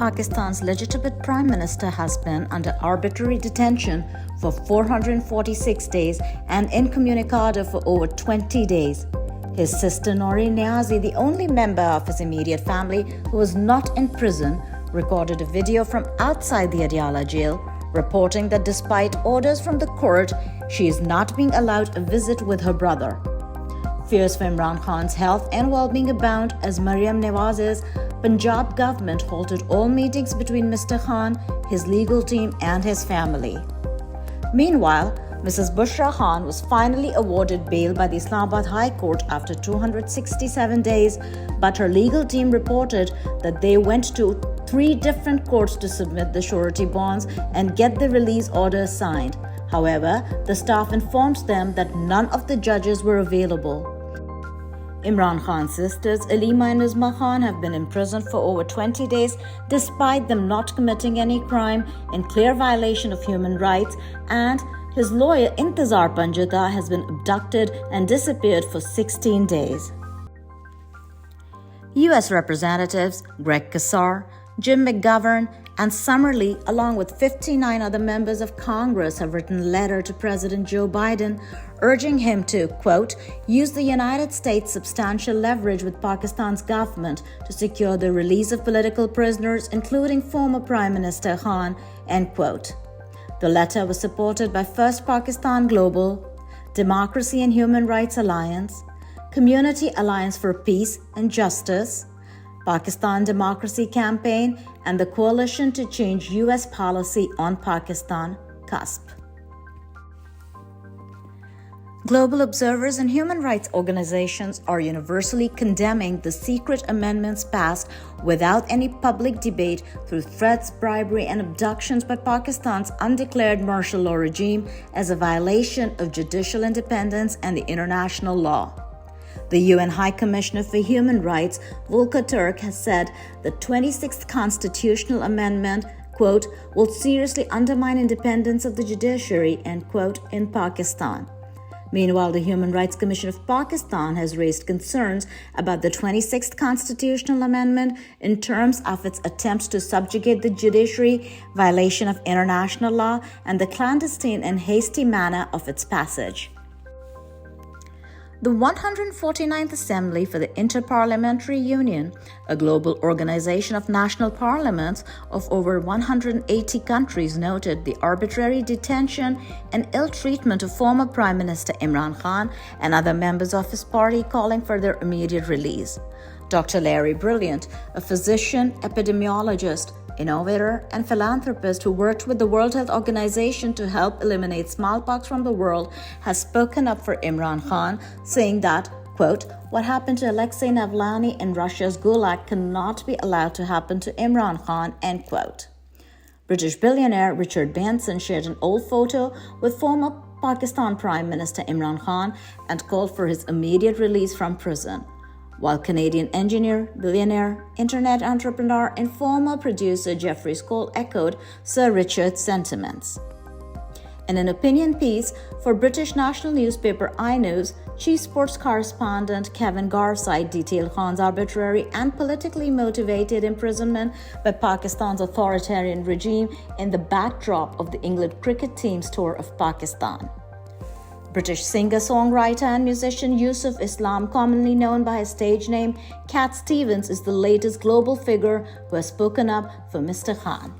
Pakistan's legitimate Prime Minister has been under arbitrary detention for 446 days and incommunicado for over 20 days. His sister Nouri Niazi, the only member of his immediate family who was not in prison, recorded a video from outside the Adiala jail, reporting that despite orders from the court, she is not being allowed a visit with her brother. Fears for Imran Khan's health and well-being abound as Maryam Nawaz's Punjab government halted all meetings between Mr. Khan, his legal team and his family. Meanwhile, Mrs. Bushra Khan was finally awarded bail by the Islamabad High Court after 267 days, but her legal team reported that they went to 3 different courts to submit the surety bonds and get the release order signed. However, the staff informed them that none of the judges were available. Imran Khan's sisters Alima and Uzma Khan have been imprisoned for over 20 days despite them not committing any crime in clear violation of human rights, and his lawyer Intizar Panjata has been abducted and disappeared for 16 days. U.S. Representatives Greg Casar, Jim McGovern, and Summerlee, along with 59 other members of Congress, have written a letter to President Joe Biden urging him to, quote, use the United States' substantial leverage with Pakistan's government to secure the release of political prisoners, including former Prime Minister Khan, end quote. The letter was supported by First Pakistan Global, Democracy and Human Rights Alliance, Community Alliance for Peace and Justice, Pakistan Democracy Campaign, and the Coalition to Change U.S. Policy on Pakistan, CUSP. Global observers and human rights organizations are universally condemning the secret amendments passed without any public debate through threats, bribery, and abductions by Pakistan's undeclared martial law regime as a violation of judicial independence and the international law. The UN High Commissioner for Human Rights, Volker Turk, has said the 26th Constitutional Amendment, quote, will seriously undermine independence of the judiciary, end quote, in Pakistan. Meanwhile, the Human Rights Commission of Pakistan has raised concerns about the 26th Constitutional Amendment in terms of its attempts to subjugate the judiciary, violation of international law, and the clandestine and hasty manner of its passage. The 149th Assembly for the Inter-Parliamentary Union, a global organization of national parliaments of over 180 countries, noted the arbitrary detention and ill treatment of former Prime Minister Imran Khan and other members of his party, calling for their immediate release. Dr. Larry Brilliant, a physician, epidemiologist, innovator, and philanthropist who worked with the World Health Organization to help eliminate smallpox from the world, has spoken up for Imran Khan, saying that, quote, what happened to Alexei Navalny in Russia's Gulag cannot be allowed to happen to Imran Khan, end quote. British billionaire Richard Branson shared an old photo with former Pakistan Prime Minister Imran Khan and called for his immediate release from prison, while Canadian engineer, billionaire, internet entrepreneur, and former producer Jeffrey Skoll echoed Sir Richard's sentiments. In an opinion piece for British national newspaper iNews, chief sports correspondent Kevin Garside detailed Khan's arbitrary and politically motivated imprisonment by Pakistan's authoritarian regime in the backdrop of the England cricket team's tour of Pakistan. British singer-songwriter and musician Yusuf Islam, commonly known by his stage name Cat Stevens, is the latest global figure who has spoken up for Mr. Khan.